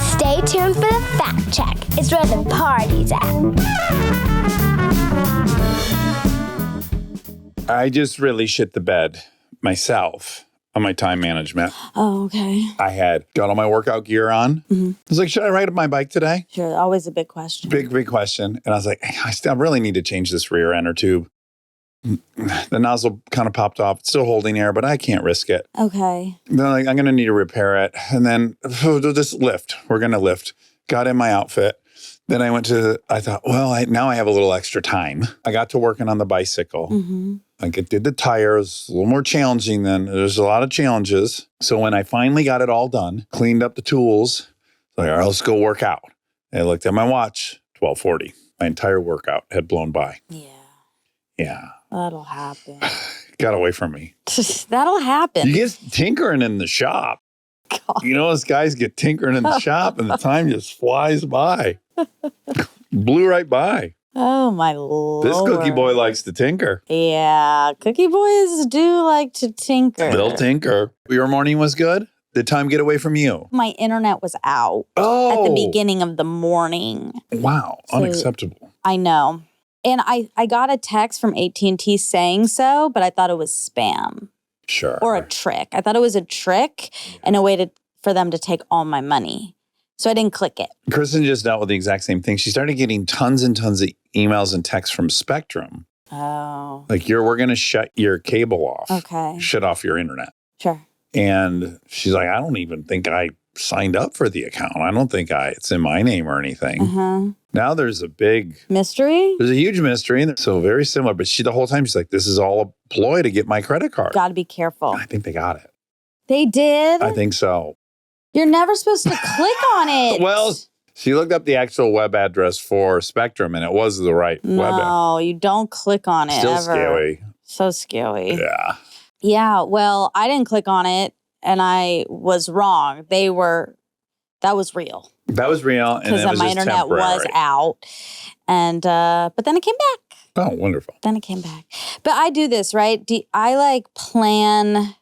Stay tuned for the fact check. It's where the party's at. I just really shit the bed myself on my time management. Oh, okay. I had got all my workout gear on. I was like, should I ride my bike today? Sure, always a big question. Big question. And I was like, I still really need to change this rear inner tube. The nozzle kind of popped off. It's still holding air, but I can't risk it. Okay. Then I'm going to need to repair it. And then just lift. We're going to lift. Got in my outfit. Then I thought, well, now I have a little extra time. I got to working on the bicycle. I did the tires, a little more challenging than there's a lot of challenges. So when I finally got it all done, cleaned up the tools, like, all right, let's go work out. And I looked at my watch, 12:40. My entire workout had blown by. Yeah. That'll happen. Got away from me. That'll happen. You get tinkering in the shop. God. You know, us guys get tinkering in the shop and the time just flies by. Blew right by. Oh, my Lord. This cookie boy likes to tinker. Yeah, cookie boys do like to tinker. They'll tinker. Your morning was good? Did time get away from you? My internet was out at the beginning of the morning. Wow, So, unacceptable. I know. And I got a text from AT&T saying so, but I thought it was spam. Sure. Or a trick. I thought it was a trick and a way for them to take all my money. So I didn't click it. Kristen just dealt with the exact same thing. She started getting tons and tons of emails and texts from Spectrum. Oh. Like, we're going to shut your cable off. Okay. Shut off your internet. Sure. And she's like, I don't even think I signed up for the account. I don't think it's in my name or anything. Now there's a big mystery. There's a huge mystery. And so very similar. But the whole time she's like, this is all a ploy to get my credit card. Got to be careful. I think they got it. They did? I think so. You're never supposed to click on it. Well, she looked up the actual web address for Spectrum and it was the right web address. No, you don't click on it Still ever. scary. So scary. Yeah. Yeah, well, I didn't click on it and I was wrong. That was real. That was real. And because it was my just internet temporary. was out. And, but then it came back. Oh, wonderful. Then it came back. But I do this, right? I plan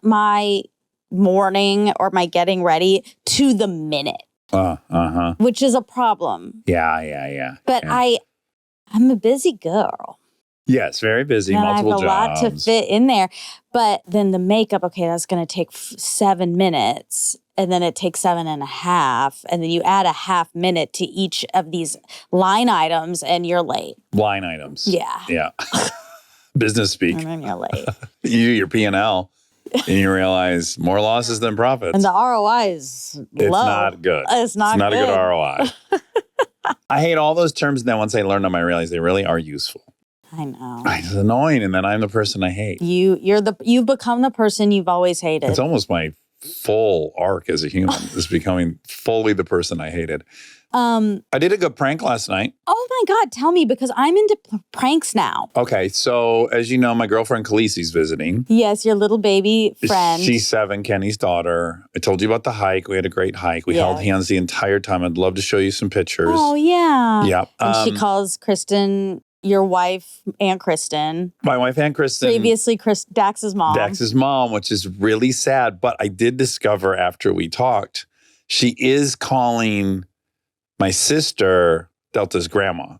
my morning or my getting ready to the minute. Which is a problem. Yeah. But yeah. I'm a busy girl. Yes, very busy, and multiple jobs. I have a lot to fit in there. But then the makeup, okay, that's going to take 7 minutes. And then it takes 7.5. And then you add a half minute to each of these line items and you're late. Line items. Yeah. Yeah. Business speak. And then you're late. You do your P&L and you realize more losses than profits. And the ROI is low. It's not good. It's not a good. good ROI. I hate all those terms. And then once I learn them, I realize they really are useful. I know. It's annoying. And then I'm the person I hate. You've become the person you've always hated. It's almost my full arc as a human is becoming fully the person I hated. I did a good prank last night. Oh my God, tell me, because I'm into pranks now. Okay, so as you know, my girlfriend Khaleesi's visiting. Yes, your little baby friend. She's 7, Kenny's daughter. I told you about the hike. We had a great hike. We held hands the entire time. I'd love to show you some pictures. Oh, yeah. Yeah. And she calls Kristen, your wife, Aunt Kristen. My wife, Aunt Kristen. Previously, Dax's mom. Dax's mom, which is really sad. But I did discover after we talked, she is calling my sister Delta's grandma.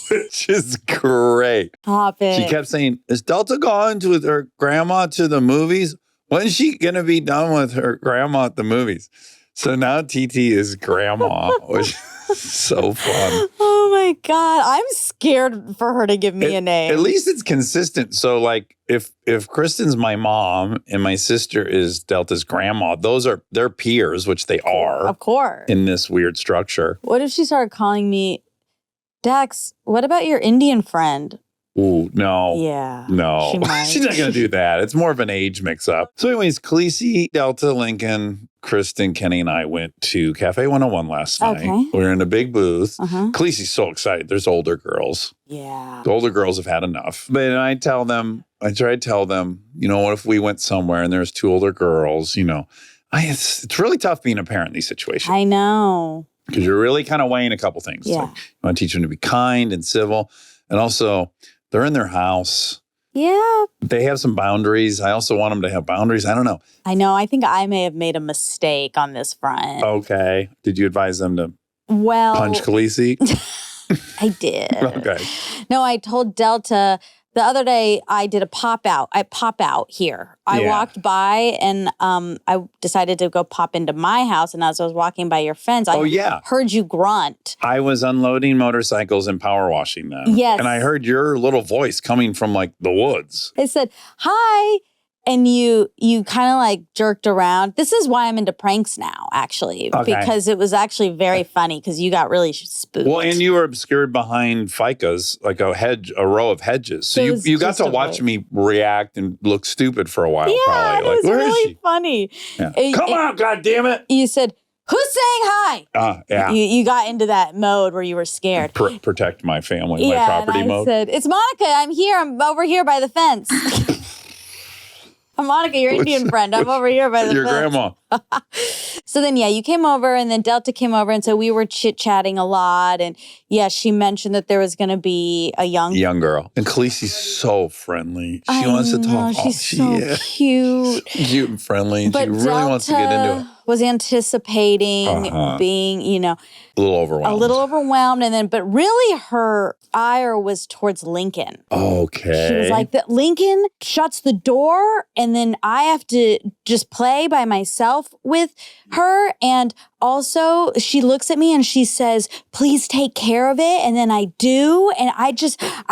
Which is great. Stop it. She kept saying, is Delta going with her grandma to the movies? When's she going to be done with her grandma at the movies? So now TT is grandma, which is so fun. Oh my God. I'm scared for her to give me a name. At least it's consistent. So like if Kristen's my mom and my sister is Delta's grandma, they're peers, which they are. Of course. In this weird structure. What if she started calling me, Dax, what about your Indian friend? Ooh, no. Yeah. No. She might. She's not going to do that. It's more of an age mix-up. So anyways, Khaleesi, Delta, Lincoln, Kristen, Kenny, and I went to Cafe 101 last night. Okay. We were in a big booth. Khaleesi's so excited. There's older girls. Yeah. The older girls have had enough. But I try to tell them, what if we went somewhere and there's 2 older girls, it's really tough being a parent in these situations. I know. Because you're really kind of weighing a couple things. Yeah. Like, you want to teach them to be kind and civil. And also, they're in their house. Yeah. They have some boundaries. I also want them to have boundaries. I don't know. I know. I think I may have made a mistake on this front. Okay. Did you advise them to punch Khaleesi? I did. Okay. No, I told Delta the other day I did a pop out. I pop out here. I walked by and I decided to go pop into my house. And as I was walking by your fence, I heard you grunt. I was unloading motorcycles and power washing them. Yes. And I heard your little voice coming from like the woods. I said, hi. And you kind of like jerked around. This is why I'm into pranks now, actually, because it was actually very funny because you got really spooked. Well, and you were obscured behind ficas, like a row of hedges. So you got to watch me react and look stupid for a while, probably. It was really funny. Yeah. Come on, goddammit. You said, who's saying hi? Yeah. You got into that mode where you were scared. Protect my family, my property mode. I said, it's Monica. I'm here. I'm over here by the fence. Monica, your Indian friend. I'm over here by the your fence. grandma. So then, you came over and then Delta came over. And so we were chit-chatting a lot. And she mentioned that there was going to be a young girl. And Khaleesi's so friendly. She wants to talk. She's so cute. Cute and friendly. And but she really Delta wants to get into it. Was anticipating being, a little overwhelmed. And then, but really her ire was towards Lincoln. Okay. She was like, that Lincoln shuts the door and then I have to just play by myself with her. And also she looks at me and she says, please take care of it. And then I do. And I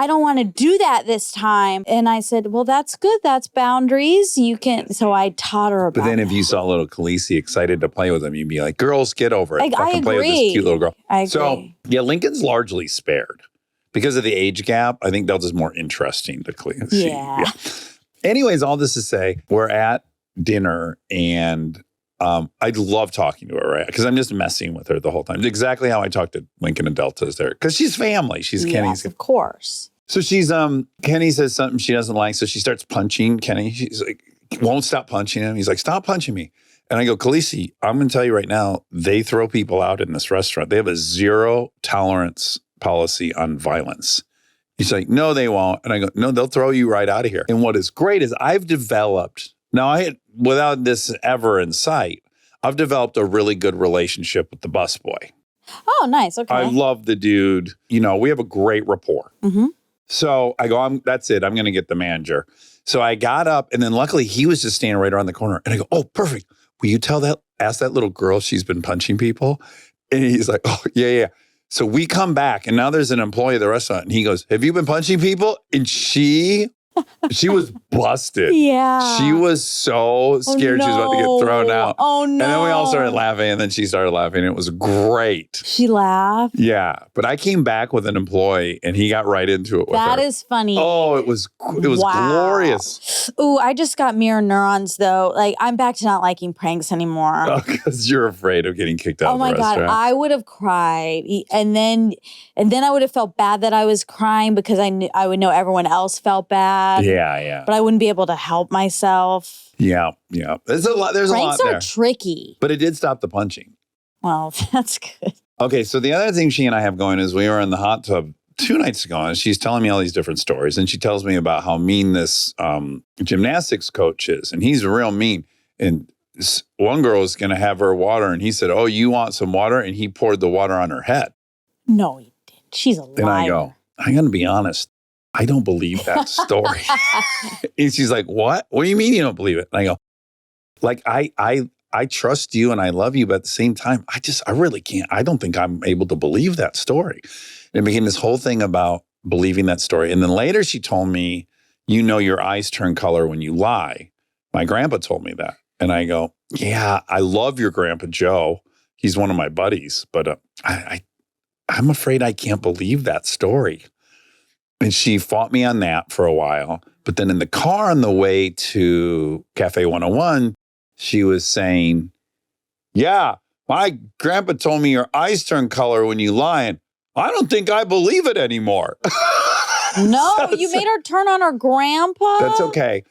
don't want to do that this time. And I said, well, that's good. That's boundaries. You can. So I taught her about But then if that. you saw little Khaleesi excited to play with him, you'd be like, girls, get over it. I agree. Play with this cute little girl. I agree. So Lincoln's largely spared. Because of the age gap, I think Delta's more interesting to Khaleesi. Yeah. Anyways, all this to say, we're at dinner and I love talking to her, right? Because I'm just messing with her the whole time. Exactly how I talk to Lincoln and Delta is there. Because she's family. She's Kenny's. Yes, of course. So she's, Kenny says something she doesn't like. So she starts punching Kenny. She's like, won't stop punching him. He's like, stop punching me. And I go, Khaleesi, I'm going to tell you right now, they throw people out in this restaurant. They have a 0 tolerance policy on violence. He's like, no, they won't. And I go, no, they'll throw you right out of here. And what is great is I've developed, without this ever in sight, I've developed a really good relationship with the busboy. Oh, nice. Okay. I love the dude. We have a great rapport. Mm-hmm. So I go, that's it. I'm going to get the manager. So I got up and then luckily he was just standing right around the corner. And I go, oh, perfect. Will you ask that little girl she's been punching people? And he's like, oh, yeah. So we come back and now there's an employee at the restaurant and he goes, have you been punching people? And she was busted. Yeah. She was so scared she was about to get thrown out. Oh, no. And then we all started laughing and then she started laughing. It was great. She laughed? Yeah. But I came back with an employee and he got right into it with her. That is funny. Oh, it was glorious. Ooh, I just got mirror neurons though. Like I'm back to not liking pranks anymore. Oh, because you're afraid of getting kicked out of the restaurant. Oh my God, I would have cried. And then I would have felt bad that I was crying because I would know everyone else felt bad. Yeah. But I wouldn't be able to help myself. Yeah. There's a lot there. Pranks are tricky. But it did stop the punching. Well, that's good. Okay, so the other thing she and I have going is we were in the hot tub 2 nights ago and she's telling me all these different stories. And she tells me about how mean this gymnastics coach is. And he's real mean. And one girl is going to have her water. And he said, oh, you want some water? And he poured the water on her head. No, he didn't. She's a liar. And I go, I'm going to be honest. I don't believe that story. And she's like, what? What do you mean you don't believe it? And I go, like, I trust you and I love you, but at the same time, I really can't. I don't think I'm able to believe that story. And it became this whole thing about believing that story. And then later she told me, your eyes turn color when you lie. My grandpa told me that. And I go, yeah, I love your grandpa, Joe. He's one of my buddies, but I'm afraid I can't believe that story. And she fought me on that for a while. But then in the car on the way to Cafe 101, she was saying, yeah, my grandpa told me your eyes turn color when you lie. And I don't think I believe it anymore. No, you made her turn on her grandpa? That's okay.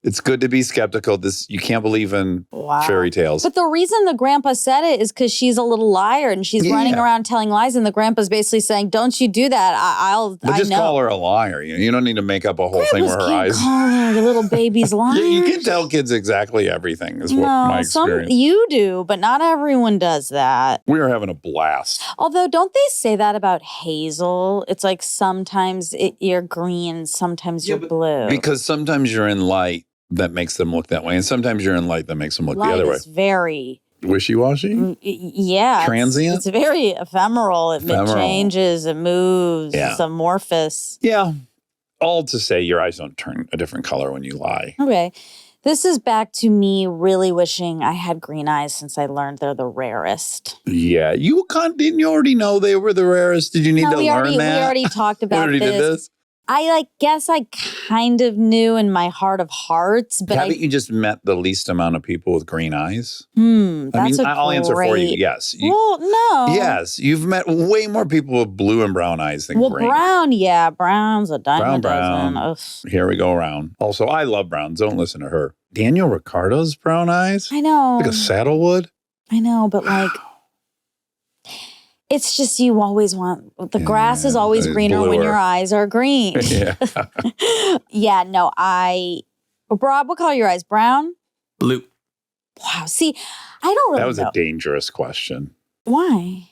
It's good to be skeptical. You can't believe in fairy tales. But the reason the grandpa said it is because she's a little liar and she's running around telling lies. And the grandpa's basically saying, don't you do that. But just call her a liar. You don't need to make up a whole thing with her eyes. Call her the little baby's liar. Yeah, you can tell kids exactly everything is what my experience. You do, but not everyone does that. We are having a blast. Although, don't they say that about hazel? It's like sometimes you're green, sometimes you're blue. Because sometimes you're in light that makes them look that way. And sometimes you're in light that makes them look the other way. Light is very... wishy-washy? Yeah. Transient? It's very ephemeral. It changes, it moves, it's amorphous. Yeah. All to say your eyes don't turn a different color when you lie. Okay. This is back to me really wishing I had green eyes since I learned they're the rarest. Yeah. Didn't you already know they were the rarest? Did you need to learn that? We already talked about did this. I guess I kind of knew in my heart of hearts, but haven't you just met the least amount of people with green eyes? I'll answer for you. Yes. No. Yes, you've met way more people with blue and brown eyes than green. Brown, brown's a dime a dozen. Ugh. Here we go around. Also, I love browns. Don't listen to her. Daniel Ricciardo's brown eyes. I know, like a saddlewood. I know, but it's just you always want, the grass is always greener when your eyes are green. Rob, what color are your eyes? Brown? Blue. Wow. See, I don't really know. That was a dangerous question. Why?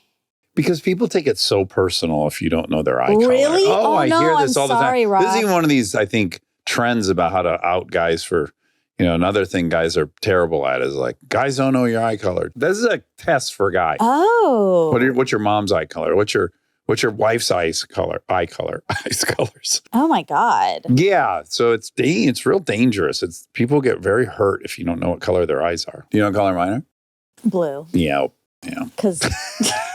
Because people take it so personal if you don't know their eye color. Really? Oh, I hear this all the time. Rob. This is even one of these, I think, trends about how to out guys for... another thing guys are terrible at is like, guys don't know your eye color. This is a test for guys. Oh. What's your mom's eye color? What's your wife's eyes color? Eyes colors. Oh my God. Yeah. So it's real dangerous. People get very hurt if you don't know what color their eyes are. Do you know what color mine are? Blue. Yeah. Because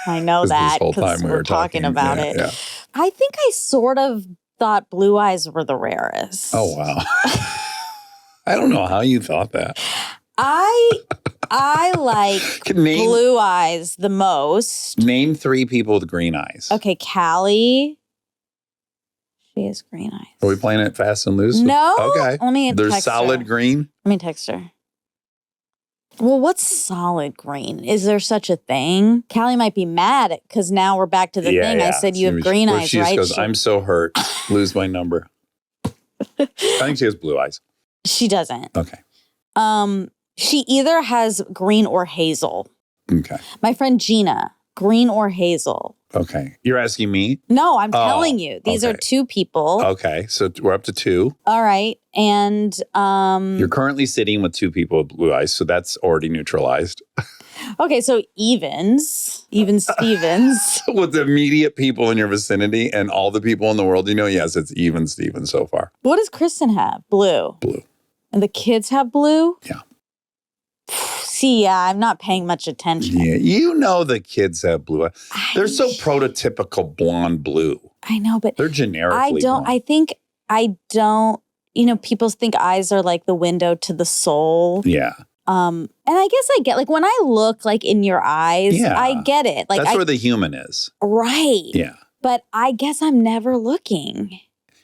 I know that because we're talking about it. Yeah. I think I sort of thought blue eyes were the rarest. Oh, wow. I don't know how you thought that. I like blue eyes the most. Name 3 people with green eyes. Okay, Callie. She has green eyes. Are we playing it fast and loose? No. Okay. Let me There's text solid her. green. Let me text her. Well, what's solid green? Is there such a thing? Callie might be mad because now we're back to the thing. I said you have green eyes, she right? Just goes, I'm so hurt. Lose my number. I think she has blue eyes. She doesn't. Okay. She either has green or hazel. Okay. My friend Gina, green or hazel. Okay. You're asking me? No, I'm telling you. These are 2 people. Okay. So we're up to 2. All right. And you're currently sitting with 2 people with blue eyes, so that's already neutralized. Okay, so even Stevens. With the immediate people in your vicinity and all the people in the world, yes, it's even Stevens so far. What does Kristen have? Blue. Blue. And the kids have blue? Yeah. See, I'm not paying much attention. Yeah, the kids have blue. They're so prototypical blonde blue. I know, but they're generically blonde. People think eyes are like the window to the soul. Yeah. And I guess I get, when I look in your eyes, I get it. That's where the human is. Right. Yeah. But I guess I'm never looking.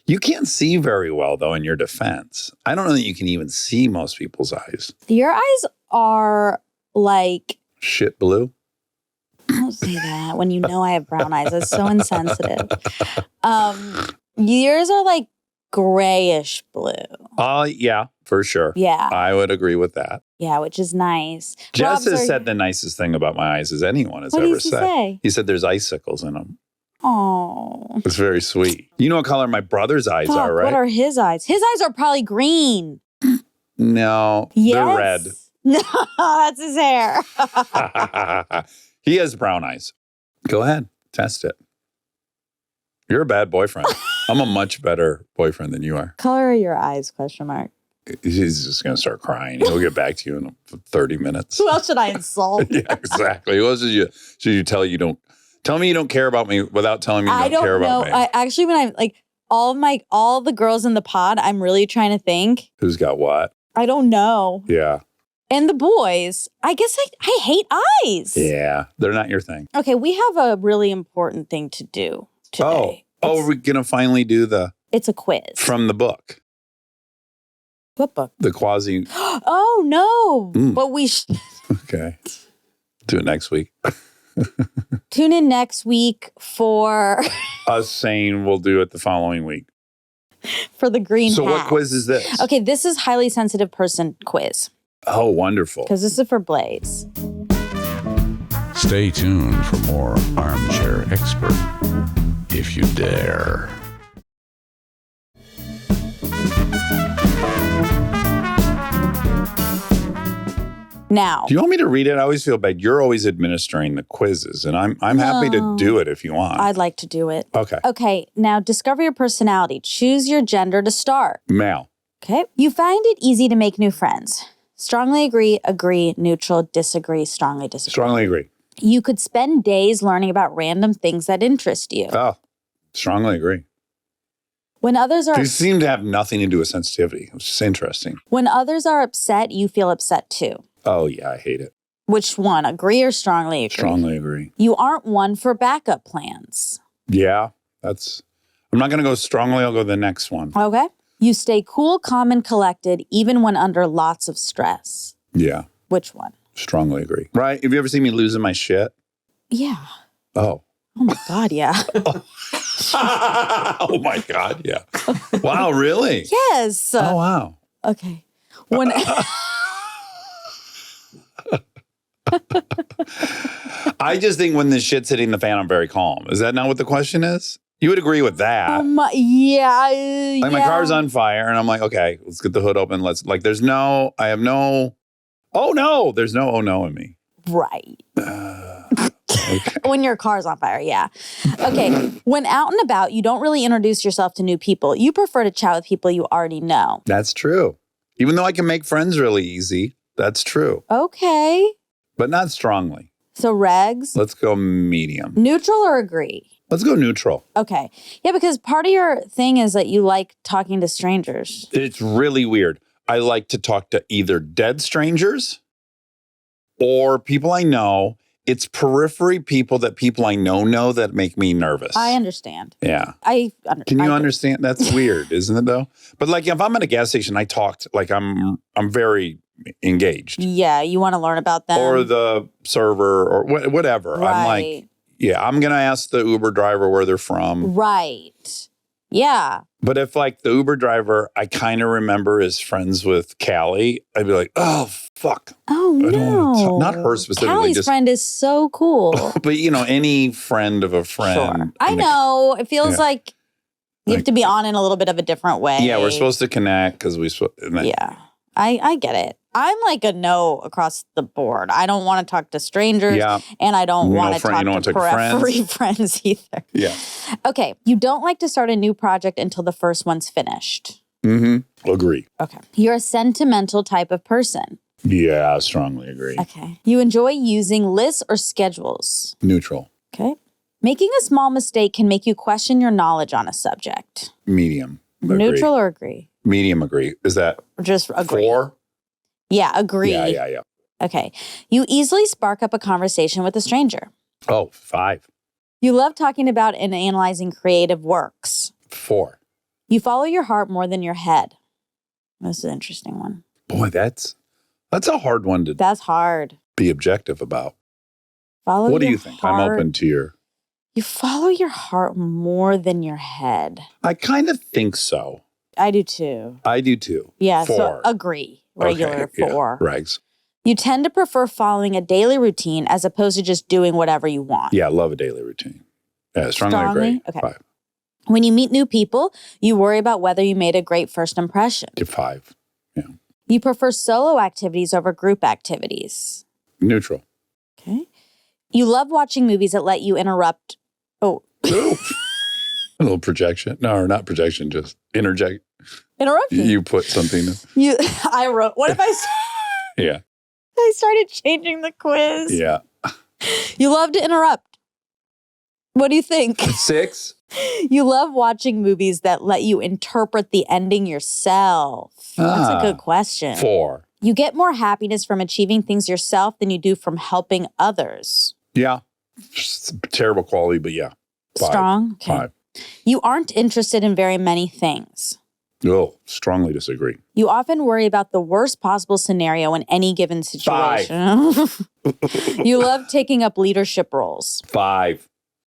You can't see very well, though, in your defense. I don't know that you can even see most people's eyes. Your eyes are like... shit blue? Don't say that when you know I have brown eyes. That's so insensitive. Yours are like grayish blue. Yeah, for sure. Yeah. I would agree with that. Yeah, which is nice. Jess has said the nicest thing about my eyes as anyone has ever said. Say? He said there's icicles in them. Oh. It's very sweet. You know what color my brother's eyes are, right? What are his eyes? His eyes are probably green. No, they're red. No, that's his hair. He has brown eyes. Go ahead, test it. You're a bad boyfriend. I'm a much better boyfriend than you are. Color are your eyes, question mark. He's just going to start crying. He'll get back to you in 30 minutes. Who else should I insult? Yeah, exactly. Who else should you tell you don't? Tell me you don't care about me without telling me you don't care about me. Actually, when I'm like all the girls in the pod, I'm really trying to think. Who's got what? I don't know. Yeah. And the boys, I guess I hate eyes. Yeah, they're not your thing. Okay, we have a really important thing to do today. Oh, we're going to finally do it's a quiz. from the book. What book? The quasi. Oh, no. But we should. Okay. Do it next week. Tune in next week for Us saying we'll do it the following week. For the green So hat. what quiz is this? Okay, this is highly sensitive person quiz. Oh, wonderful. Because this is for Blaise. Stay tuned for more Armchair Expert, if you dare. Now. Do you want me to read it? I always feel bad. You're always administering the quizzes, and I'm happy to do it if you want. I'd like to do it. Okay. Okay, now discover your personality. Choose your gender to start. Male. Okay. You find it easy to make new friends. Strongly agree, neutral, disagree, strongly disagree. Strongly agree. You could spend days learning about random things that interest you. Oh, strongly agree. When others are These seem to have nothing to do with sensitivity. It's just interesting. When others are upset, you feel upset too. Oh, yeah, I hate it. Which one? Agree or strongly agree? Strongly agree. You aren't one for backup plans. Yeah, I'm not going to go strongly. I'll go the next one. Okay. You stay cool, calm, and collected even when under lots of stress. Yeah. Which one? Strongly agree. Right? Have you ever seen me losing my shit? Yeah. Oh. Oh my God, yeah. Oh my God, yeah. Wow, really? Yes. Oh, wow. Okay. When I just think when the shit's hitting the fan, I'm very calm. Is that not what the question is? You would agree with that. yeah. Like my car's on fire and I'm like, okay, let's get the hood open. There's no oh no in me. Right. Okay. When your car's on fire, yeah. Okay. When out and about, you don't really introduce yourself to new people. You prefer to chat with people you already know. That's true. Even though I can make friends really easy, that's true. Okay. But not strongly. So regs? Let's go medium. Neutral or agree? Let's go neutral. Okay. Yeah, because part of your thing is that you like talking to strangers. It's really weird. I like to talk to either dead strangers or people I know. It's periphery people I know that make me nervous. I understand. Yeah. Can you understand? That's weird, isn't it though? But like if I'm at a gas station, I talked like I'm very engaged. Yeah, you want to learn about them. Or the server or whatever. Right. I'm like, yeah, I'm going to ask the Uber driver where they're from. Right. Yeah. But if like the Uber driver, I kind of remember is friends with Callie, I'd be like, oh, fuck. Oh, I don't no. wanna not her specifically. Callie's friend is so cool. But, any friend of a friend. Sure. I know. It feels like you have to be on in a little bit of a different way. Yeah, we're supposed to connect because Yeah. I get it. I'm like a no across the board. I don't want to talk to strangers, and I don't want to talk to periphery friends either. Yeah. Okay. You don't like to start a new project until the first one's finished. Mm-hmm. Agree. Okay. You're a sentimental type of person. Yeah, I strongly agree. Okay. You enjoy using lists or schedules. Neutral. Okay. Making a small mistake can make you question your knowledge on a subject. Medium. Agree. Neutral or agree? Medium agree. Is that just agree? 4? Yeah, agree. Yeah. Okay. You easily spark up a conversation with a stranger. Oh, 5. You love talking about and analyzing creative works. 4. You follow your heart more than your head. This is an interesting one. Boy, that's a hard one to That's hard. be objective about. Follow what do your you think? heart. I'm open to your... You follow your heart more than your head. I kind of think so. I do too. Yeah, 4. so agree. Regular okay, 4. Yeah, regs. You tend to prefer following a daily routine as opposed to just doing whatever you want. Yeah, I love a daily routine. Yeah, strongly agree. Okay. 5. When you meet new people, you worry about whether you made a great first impression. 5. Yeah. You prefer solo activities over group activities. Neutral. Okay. You love watching movies that let you interrupt. Oh. Ooh. A little projection. No, or not projection, just interject. Interruption. You put something. I wrote, what if Yeah. I started changing the quiz? Yeah. You love to interrupt. What do you think? 6. You love watching movies that let you interpret the ending yourself. That's a good question. 4. You get more happiness from achieving things yourself than you do from helping others. Yeah. It's a terrible quality, but yeah. 5. Strong? Okay. 5. You aren't interested in very many things. Oh, strongly disagree. You often worry about the worst possible scenario in any given situation. 5. You love taking up leadership roles. 5.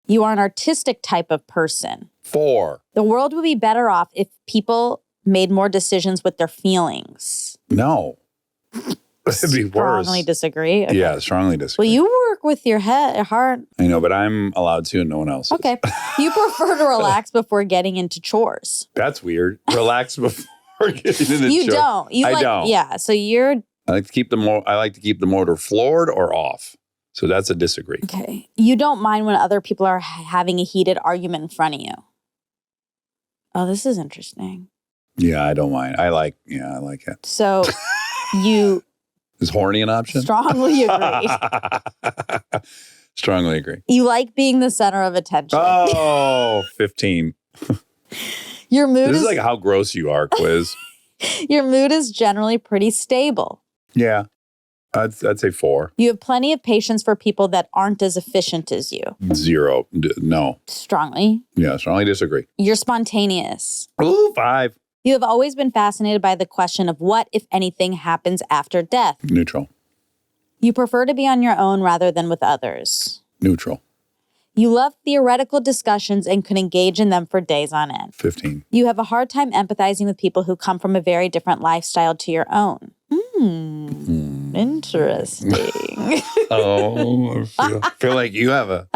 You are an artistic type of person. 4. The world would be better off if people made more decisions with their feelings. No. It'd be worse. Strongly disagree. Okay. Yeah, strongly disagree. Well, you work with your heart. I know, but I'm allowed to and no one else is. Okay. You prefer to relax before getting into chores. That's weird. Relax before getting into You chores. don't. You I like, don't. Yeah. So you're I like to keep the motor floored or off. So that's a disagree. okay. You don't mind when other people are having a heated argument in front of you. Oh, this is interesting. Yeah, I don't mind. I like it. So you Is horny an option? strongly agree. Strongly agree. You like being the center of attention. Oh, 15. Your mood This is is like how gross you are, quiz. your mood is generally pretty stable. Yeah. I'd say 4. You have plenty of patience for people that aren't as efficient as you. 0. No. Strongly. Yeah, strongly disagree. You're spontaneous. Ooh, 5. You have always been fascinated by the question of what, if anything, happens after death. Neutral. You prefer to be on your own rather than with others. Neutral. You love theoretical discussions and could engage in them for days on end. 15. You have a hard time empathizing with people who come from a very different lifestyle to your own. Interesting. Oh, I feel like you have a...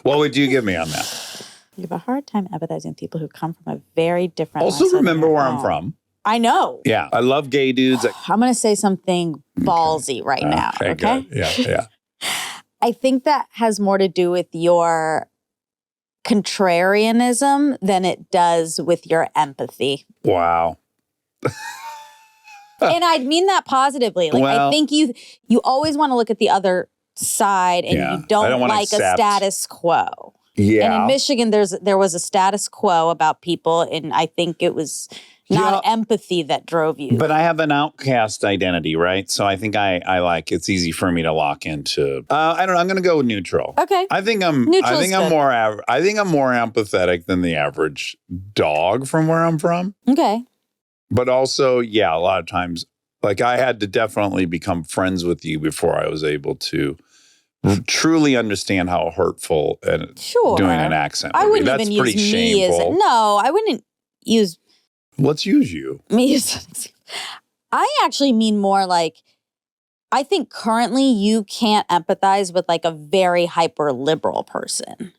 What would you give me on that? You have a hard time empathizing with people who come from a very different Also lifestyle than remember your where I'm own. from. I know. Yeah. I love gay dudes. I'm going to say something ballsy right now. Okay. Good. Yeah. I think that has more to do with your contrarianism than it does with your empathy. Wow. And I mean that positively. Like, I Well- think you always want to look at the other side and Yeah. you I don't don't wanna like a accept- status quo. Yeah. And in Michigan, there was a status quo about people, and I think it was not empathy that drove you. But I have an outcast identity, right? So I think I like it's easy for me to lock into. I don't know. I'm going to go with neutral. Okay. I think I'm Neutral's good. more I think I'm more empathetic than the average dog from where I'm from. Okay. But also, yeah, a lot of times like I had to definitely become friends with you before I was able to truly understand how hurtful and Sure. doing an accent would I be. wouldn't That's even pretty use me as shameful. no, I wouldn't use Let's use you. me as I actually mean more like I think currently you can't empathize with like a very hyper liberal person.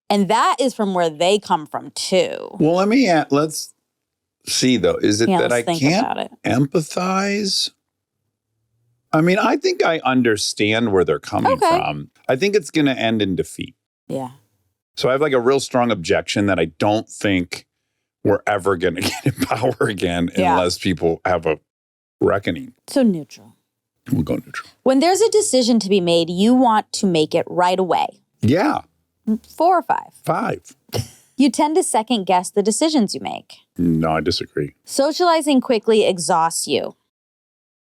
And that is from where they come from too. Well, let's see though. Is it Yeah, that let's I think can't about it. empathize? I mean, I think I understand where they're coming Okay. from. I think it's going to end in defeat. Yeah. So I have like a real strong objection that I don't think we're ever going to get in power again Yeah. unless people have a reckoning. So neutral. We'll go neutral. When there's a decision to be made, you want to make it right away. Yeah. 4 or 5. 5. You tend to second guess the decisions you make. No, I disagree. Socializing quickly exhausts you.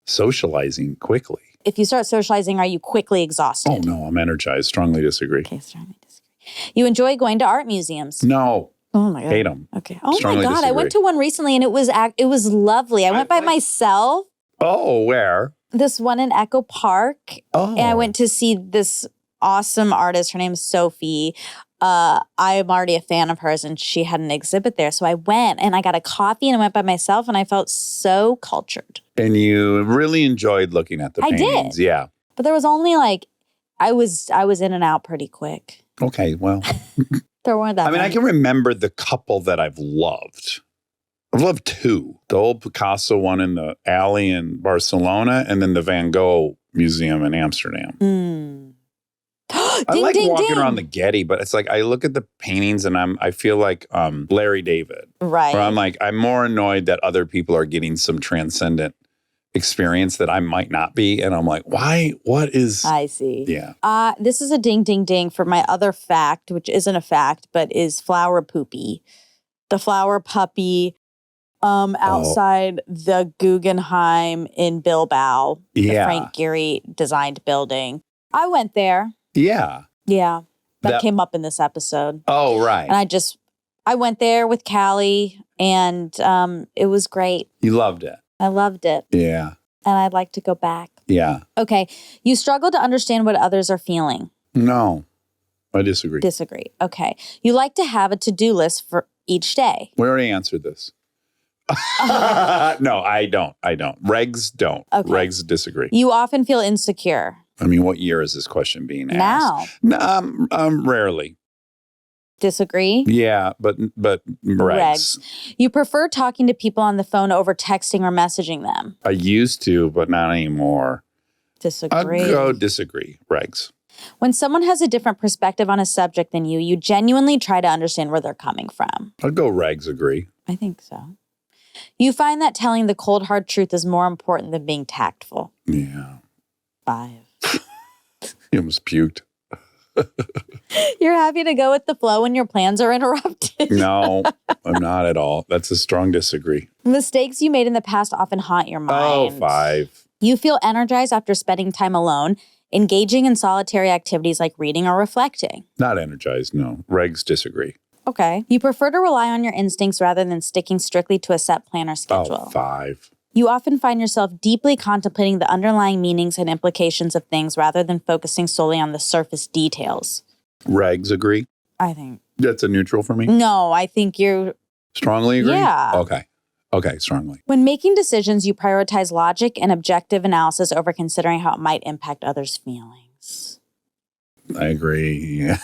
Socializing quickly. If you start socializing, are you quickly exhausted? Oh, no, I'm energized. Strongly disagree. Okay, strongly disagree. You enjoy going to art museums. No. Oh my God. Hate them. Okay. Oh Strongly my God. I went to one recently and it was lovely. I went by myself. Oh, where? This one in Echo Park. Oh. And I went to see this awesome artist. Her name is Sophie. I'm already a fan of hers and she had an exhibit there. So I went and I got a coffee and I went by myself and I felt so cultured. And you really enjoyed looking at the I did. paintings. Yeah. But there was only like, I was in and out pretty quick. Okay, well. There weren't that I mean, I many. can remember the couple that I've loved. I've loved 2. The old Picasso one in the alley in Barcelona and then the Van Gogh Museum in Amsterdam. I Ding, like ding, walking ding. around the Getty, but it's like I look at the paintings and I feel like Larry David. Right. Where I'm like, I'm more annoyed that other people are getting some transcendent experience that I might not be. And I'm like, why? What is... I see. Yeah. This is a ding, ding, ding for my other fact, which isn't a fact, but is flower poopy. The flower puppy outside the Guggenheim in Bilbao, the Yeah. Frank Gehry designed building. I went there. Yeah. Yeah. That That- came up in this episode. Oh, right. And I went there with Callie And it was great. You loved it. I loved it. Yeah. And I'd like to go back. Yeah. Okay. You struggle to understand what others are feeling. No, I disagree. Disagree. Okay. You like to have a to-do list for each day. We already answered this. No, I don't. Regs don't. Okay. Regs disagree. You often feel insecure. I mean, what year is this question being asked? Now. Rarely. Disagree. Yeah, but regs. You prefer talking to people on the phone over texting or messaging them. I used to, but not anymore. Disagree. I'll go disagree. Regs. When someone has a different perspective on a subject than you genuinely try to understand where they're coming from. I'll go regs. Agree. I think so. You find that telling the cold, hard truth is more important than being tactful. Yeah. 5. You almost puked. You're happy to go with the flow when your plans are interrupted. No, I'm not at all. That's a strong disagree. Mistakes you made in the past often haunt your mind. Oh, 5. You feel energized after spending time alone, engaging in solitary activities like reading or reflecting. Not energized, no. Regs disagree. Okay. You prefer to rely on your instincts rather than sticking strictly to a set plan or schedule. Oh, 5. You often find yourself deeply contemplating the underlying meanings and implications of things rather than focusing solely on the surface details. Regs agree. I think. That's a neutral for me. No, I think you're... Strongly agree? Yeah. Okay, strongly. When making decisions, you prioritize logic and objective analysis over considering how it might impact others' feelings. I agree. Yeah.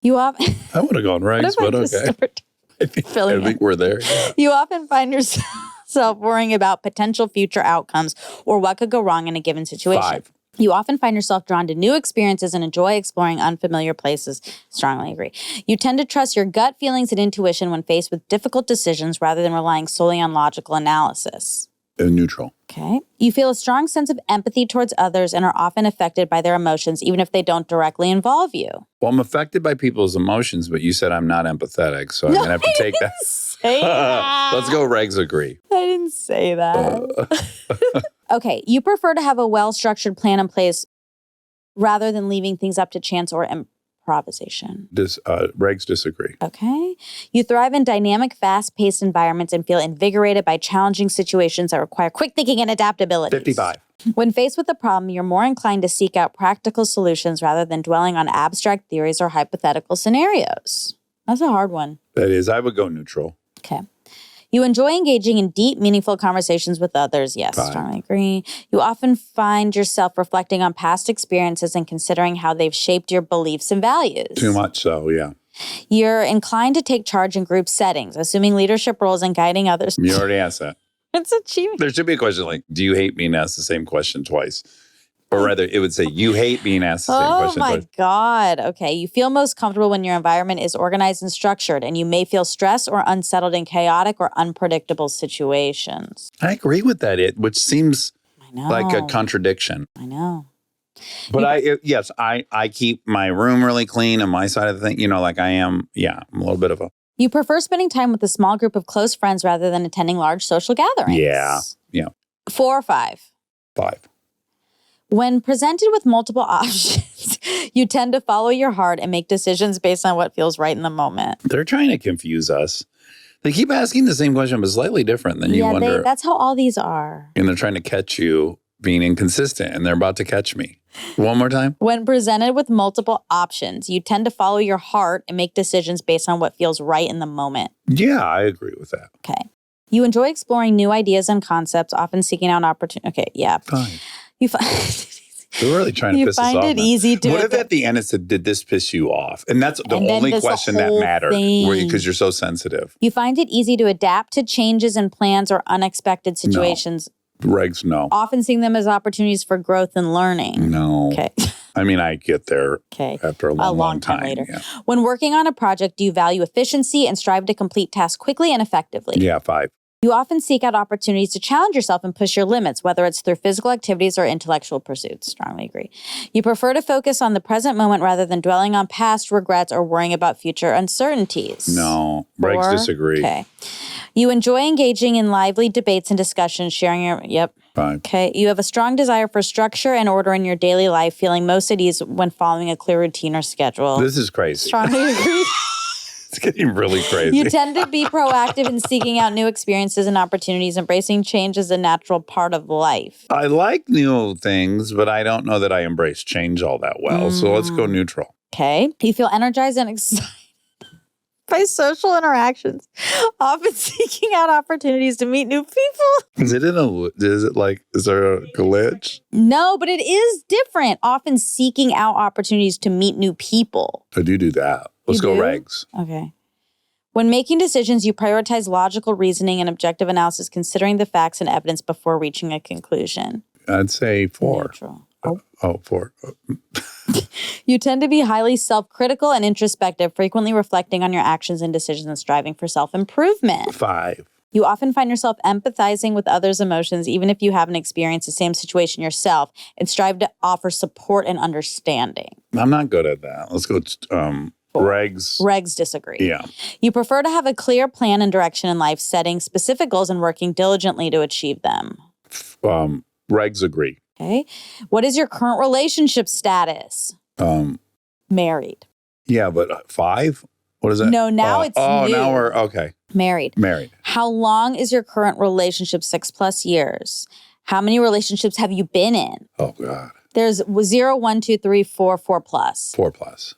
You often... I would have gone regs, but okay. I think we're there. Yeah. You often find yourself worrying about potential future outcomes or what could go wrong in a given situation. 5. You often find yourself drawn to new experiences and enjoy exploring unfamiliar places. Strongly agree. You tend to trust your gut feelings and intuition when faced with difficult decisions rather than relying solely on logical analysis. Neutral. Okay. You feel a strong sense of empathy towards others and are often affected by their emotions, even if they don't directly involve you. Well, I'm affected by people's emotions, but you said I'm not empathetic, so I'm going to have to take that. Say that. Let's go regs agree. I didn't say that. Okay. You prefer to have a well-structured plan in place rather than leaving things up to chance or improvisation. Regs disagree. Okay. You thrive in dynamic, fast-paced environments and feel invigorated by challenging situations that require quick thinking and adaptability. 55. When faced with a problem, you're more inclined to seek out practical solutions rather than dwelling on abstract theories or hypothetical scenarios. That's a hard one. That is, I would go neutral. Okay. You enjoy engaging in deep, meaningful conversations with others. Yes, 5. Strongly agree. You often find yourself reflecting on past experiences and considering how they've shaped your beliefs and values. Too much so, yeah. You're inclined to take charge in group settings, assuming leadership roles and guiding others. You already asked that. It's achieving. There should be a question like, do you hate being asked the same question twice? Or rather, it would say, you hate being asked the same question twice. Oh, my God. Okay. You feel most comfortable when your environment is organized and structured, and you may feel stressed or unsettled in chaotic or unpredictable situations. I agree with that, which seems I know. like a contradiction. I know. But I keep my room really clean on my side of the thing. You know, like I am, I'm a little bit of a... You prefer spending time with a small group of close friends rather than attending large social gatherings. Yeah. 4 or 5? 5. When presented with multiple options, you tend to follow your heart and make decisions based on what feels right in the moment. They're trying to confuse us. They keep asking the same question, but slightly different. Then you wonder. That's how all these are. And they're trying to catch you being inconsistent, and they're about to catch me. One more time. When presented with multiple options, you tend to follow your heart and make decisions based on what feels right in the moment. Yeah, I agree with that. Okay. You enjoy exploring new ideas and concepts, often seeking out opportunity. Okay, yeah. 5. You find They're really trying to piss us off. You find it easy to... What if at the end it said, did this piss you off? And that's the only question that mattered because you're so sensitive. You find it easy to adapt to changes in plans or unexpected situations. No. Regs, no. Often seeing them as opportunities for growth and learning. No. Okay. I mean, I get there after a long time later. Yeah. When working on a project, do you value efficiency and strive to complete tasks quickly and effectively? Yeah, 5. You often seek out opportunities to challenge yourself and push your limits, whether it's through physical activities or intellectual pursuits. Strongly agree. You prefer to focus on the present moment rather than dwelling on past regrets or worrying about future uncertainties. No, Regs disagree. Okay. You enjoy engaging in lively debates and discussions, sharing your... Yep. 5. Okay. You have a strong desire for structure and order in your daily life, feeling most at ease when following a clear routine or schedule. This is crazy. Strongly agree. It's getting really crazy. You tend to be proactive in seeking out new experiences and opportunities. Embracing change is a natural part of life. I like new things, but I don't know that I embrace change all that well. So let's go neutral. Okay. You feel energized and excited by social interactions, often seeking out opportunities to meet new people. Is there a glitch? No, but it is different. Often seeking out opportunities to meet new people. I do that. Let's go regs. Okay. When making decisions, you prioritize logical reasoning and objective analysis, considering the facts and evidence before reaching a conclusion. I'd say 4. Neutral. 4. You tend to be highly self-critical and introspective, frequently reflecting on your actions and decisions and striving for self-improvement. 5. You often find yourself empathizing with others' emotions, even if you haven't experienced the same situation yourself, and strive to offer support and understanding. I'm not good at that. Let's go regs. Regs disagree. Yeah. You prefer to have a clear plan and direction in life, setting specific goals and working diligently to achieve them. Regs agree. Okay. What is your current relationship status? Married. Yeah, but 5? What is that? No, now it's new. Now we're, okay. Married. How long is your current relationship? 6+ years. How many relationships have you been in? Oh, God. There's 0, 1, 2, 3, 4, 4+. 4+.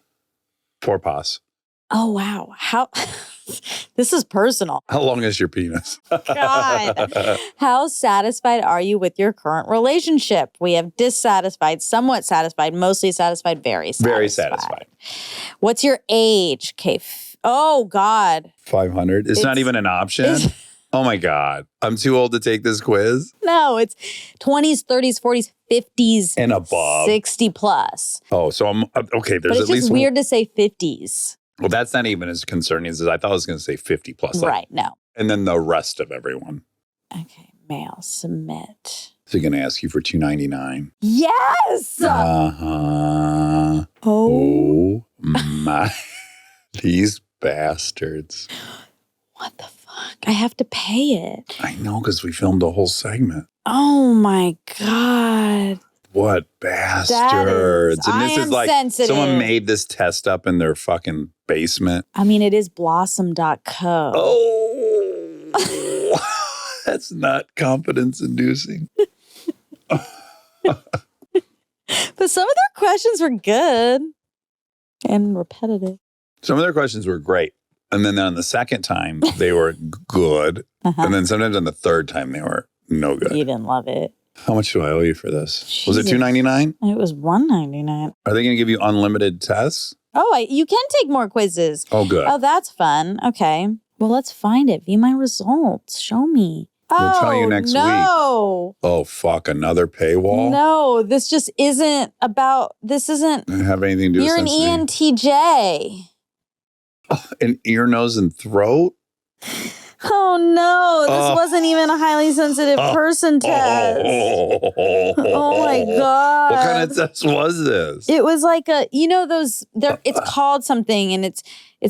4+. Oh, wow. How... This is personal. How long is your penis? God. How satisfied are you with your current relationship? We have dissatisfied, somewhat satisfied, mostly satisfied, very satisfied. Very satisfied. What's your age? Okay. Oh, God. 500. It's not even an option. Oh, my God. I'm too old to take this quiz. No, it's 20s, 30s, 40s, 50s. And above. 60+. Oh, so I'm, okay. There's but it's at least just weird to say 50s. Well, that's not even as concerning as I thought I was going to say 50+. Right, no. And then the rest of everyone. Okay, male, submit. So you're going to ask you for $2.99. Yes! Uh-huh. Oh, my. These bastards. What the fuck? I have to pay it. I know, because we filmed a whole segment. Oh, my God. What bastards. And this is like sensitive. Someone made this test up in their fucking basement. I mean, it is blossom.co. Oh, that's not confidence inducing. But some of their questions were good and repetitive. Some of their questions were great. And then on the second time, they were good. And then sometimes on the third time, they were no good. You didn't love it. How much do I owe you for this? Jesus. Was it $2.99? It was $1.99. Are they going to give you unlimited tests? Oh, you can take more quizzes. Oh, good. Oh, that's fun. Okay. Well, let's find it. View my results. Show me. We'll tell you next week. No. Oh, fuck. Another paywall? No, this just isn't about, this isn't. Doesn't have anything to do with You're an ENTJ. Oh, an ear, nose, and throat? Oh, no. This wasn't even a highly sensitive person test. Oh, my God. What kind of test was this? It was like it's called something, and it's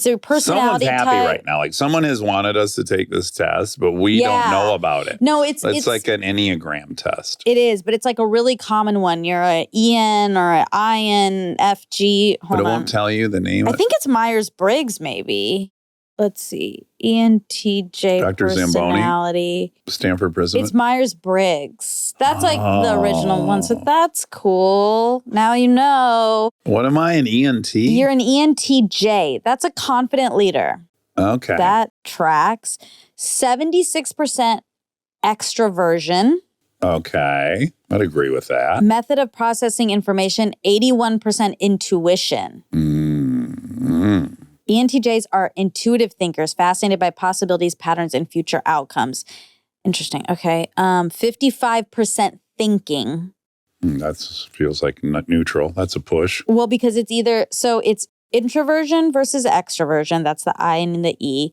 a personality Someone's happy type. right now. Like someone has wanted us to take this test, but we don't know about it. No, it's like an Enneagram test. It is, but it's like a really common one. You're an EN or an INFJ. But it won't tell you the name. I think it's Myers-Briggs, maybe. Let's see. ENTJ Dr. personality. Zamboni, Stanford President. It's Myers-Briggs. That's like the original one. So that's cool. Now you know. What am I, an ENT? You're an ENTJ. That's a confident leader. Okay. That tracks. 76% extroversion. Okay. I'd agree with that. Method of processing information, 81% intuition. Mm-hmm. ENTJs are intuitive thinkers, fascinated by possibilities, patterns, and future outcomes. Interesting. Okay. 55% thinking. That feels like not neutral. That's a push. Well, because it's it's introversion versus extroversion. That's the I and the E.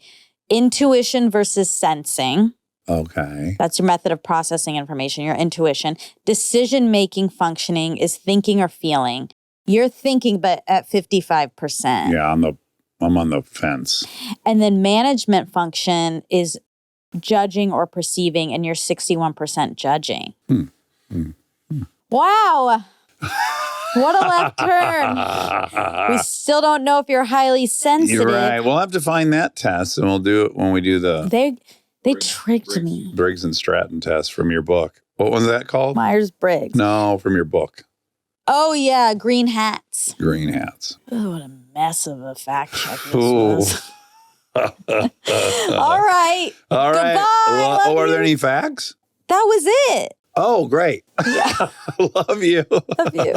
Intuition versus sensing. Okay. That's your method of processing information, your intuition. Decision-making functioning is thinking or feeling. You're thinking, but at 55%. Yeah, I'm on the fence. And then management function is judging or perceiving, and you're 61% judging. Wow. What a left turn. We still don't know if you're highly sensitive. You're right. We'll have to find that test, and we'll do it when we do the They tricked me. Briggs and Stratton test from your book. What was that called? Myers-Briggs. No, from your book. Oh, yeah. Green hats. Green hats. Oh, what a mess of a fact check this was. All right. All right. Goodbye. Well, are you. there any facts? That was it. Oh, great. Yeah. Love you. Love you.